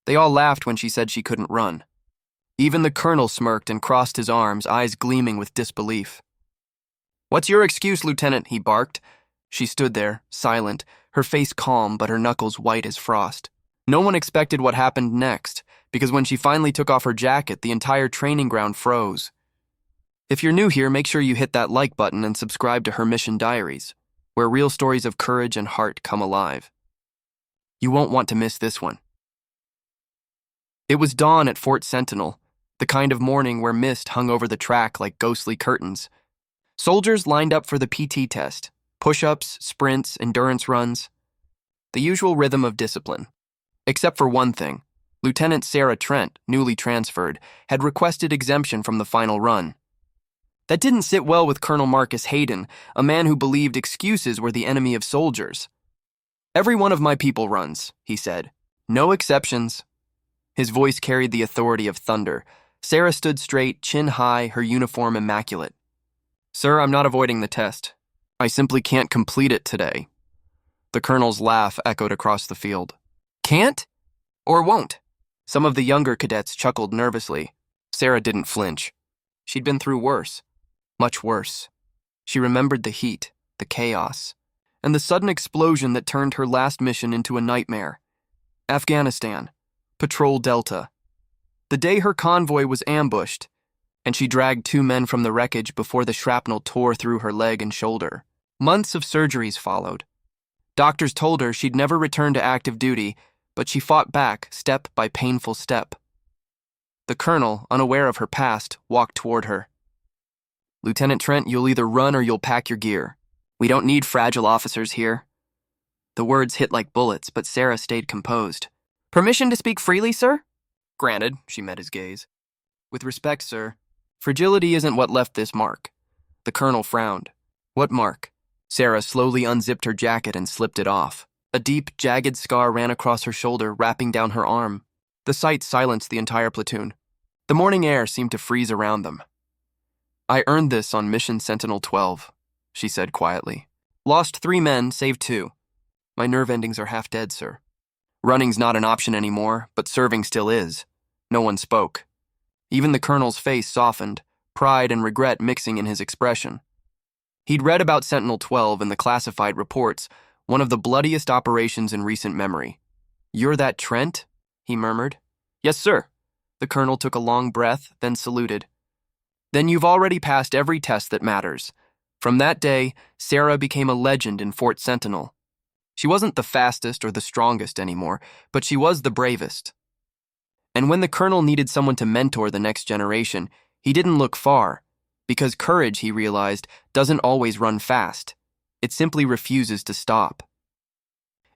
They all laughed when she said she couldn't run. Even the colonel smirked and crossed his arms, eyes gleaming with disbelief. "What's your excuse, Lieutenant?" he barked. She stood there, silent, her face calm but her knuckles white as frost. No one expected what happened next, because when she finally took off her jacket, the entire training ground froze. If you're new here, make sure you hit that like button and subscribe to HerMissionDiaries, where real stories of courage and heart come alive. You won't want to miss this one. It was dawn at Fort Sentinel, the kind of morning where mist hung over the track like ghostly curtains. Soldiers lined up for the PT test, push-ups, sprints, endurance runs. The usual rhythm of discipline. Except for one thing. Lieutenant Sara Trent, newly transferred, had requested exemption from the final run. That didn't sit well with Colonel Marcus Hayden, a man who believed excuses were the enemy of soldiers. "Every one of my people runs," he said. "No exceptions." His voice carried the authority of thunder. Sara stood straight, chin high, her uniform immaculate. "Sir, I'm not avoiding the test. I simply can't complete it today." The colonel's laugh echoed across the field. "Can't? Or won't?" Some of the younger cadets chuckled nervously. Sara didn't flinch. She'd been through worse. Much worse. She remembered the heat, the chaos, and the sudden explosion that turned her last mission into a nightmare. Afghanistan. Patrol Delta. The day her convoy was ambushed, and she dragged 2 men from the wreckage before the shrapnel tore through her leg and shoulder. Months of surgeries followed. Doctors told her she'd never return to active duty, but she fought back, step by painful step. The colonel, unaware of her past, walked toward her. "Lieutenant Trent, you'll either run or you'll pack your gear. We don't need fragile officers here." The words hit like bullets, but Sara stayed composed. "Permission to speak freely, sir?" "Granted," she met his gaze. "With respect, sir, fragility isn't what left this mark." The colonel frowned. "What mark?" Sara slowly unzipped her jacket and slipped it off. A deep, jagged scar ran across her shoulder, wrapping down her arm. The sight silenced the entire platoon. The morning air seemed to freeze around them. "I earned this on Mission Sentinel 12, she said quietly. "Lost 3 men, saved 2. My nerve endings are half dead, sir." Running's not an option anymore, but serving still is. No one spoke. Even the colonel's face softened, pride and regret mixing in his expression. He'd read about Sentinel 12 in the classified reports, one of the bloodiest operations in recent memory. "You're that Trent?" he murmured. "Yes, sir." The colonel took a long breath, then saluted. "Then you've already passed every test that matters." From that day, Sara became a legend in Fort Sentinel. She wasn't the fastest or the strongest anymore, but she was the bravest. And when the colonel needed someone to mentor the next generation, he didn't look far, because courage, he realized, doesn't always run fast. It simply refuses to stop.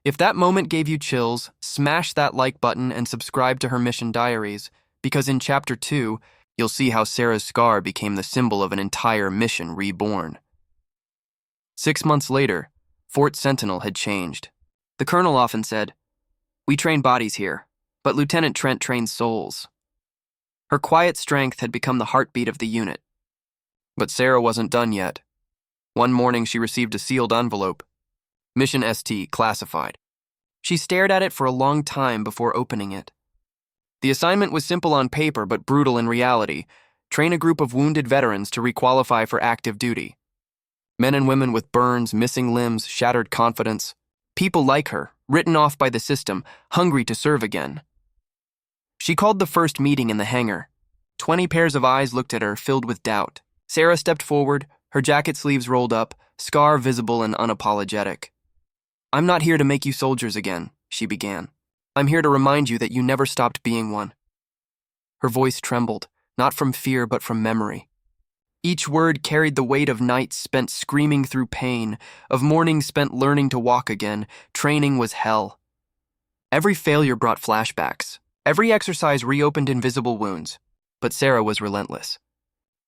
If that moment gave you chills, smash that like button and subscribe to HerMissionDiaries, because in Chapter 2, you'll see how Sara's scar became the symbol of an entire mission reborn. 6 months later, Fort Sentinel had changed. The colonel often said, "We train bodies here, but Lieutenant Trent trains souls." Her quiet strength had become the heartbeat of the unit. But Sara wasn't done yet. One morning she received a sealed envelope. Mission ST, classified. She stared at it for a long time before opening it. The assignment was simple on paper but brutal in reality. Train a group of wounded veterans to requalify for active duty. Men and women with burns, missing limbs, shattered confidence. People like her, written off by the system, hungry to serve again. She called the first meeting in the hangar. 20 pairs of eyes looked at her, filled with doubt. Sara stepped forward, her jacket sleeves rolled up, scar visible and unapologetic. "I'm not here to make you soldiers again," she began. "I'm here to remind you that you never stopped being one." Her voice trembled, not from fear but from memory. Each word carried the weight of nights spent screaming through pain, of mornings spent learning to walk again. Training was hell. Every failure brought flashbacks. Every exercise reopened invisible wounds. But Sara was relentless.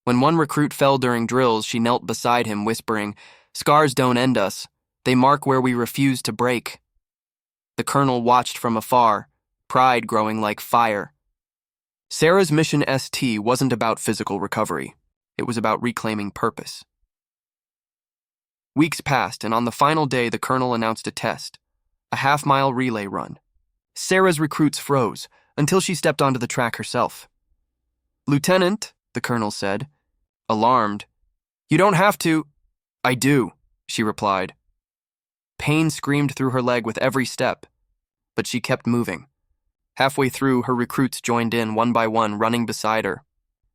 When one recruit fell during drills, she knelt beside him, whispering, "Scars don't end us. They mark where we refuse to break." The colonel watched from afar, pride growing like fire. Sara's Mission ST wasn't about physical recovery. It was about reclaiming purpose. Weeks passed, and on the final day, the colonel announced a test, a half-mile relay run. Sara's recruits froze, until she stepped onto the track herself. "Lieutenant," the colonel said, alarmed. "You don't have to." "I do," she replied. Pain screamed through her leg with every step, but she kept moving. Halfway through, her recruits joined in one by one, running beside her.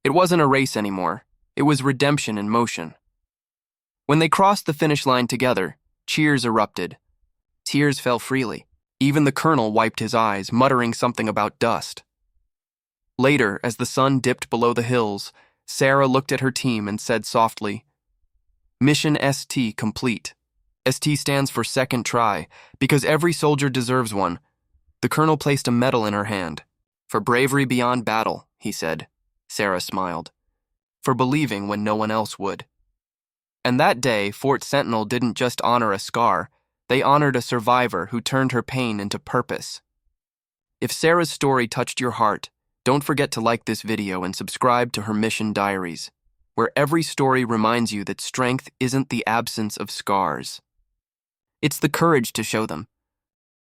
It wasn't a race anymore. It was redemption in motion. When they crossed the finish line together, cheers erupted. Tears fell freely. Even the colonel wiped his eyes, muttering something about dust. Later, as the sun dipped below the hills, Sara looked at her team and said softly, "Mission ST complete." ST stands for second try, because every soldier deserves one. The colonel placed a medal in her hand. "For bravery beyond battle," he said. Sara smiled. "For believing when no one else would." And that day, Fort Sentinel didn't just honor a scar, they honored a survivor who turned her pain into purpose. If Sara's story touched your heart, don't forget to like this video and subscribe to Her Mission Diaries, where every story reminds you that strength isn't the absence of scars. It's the courage to show them.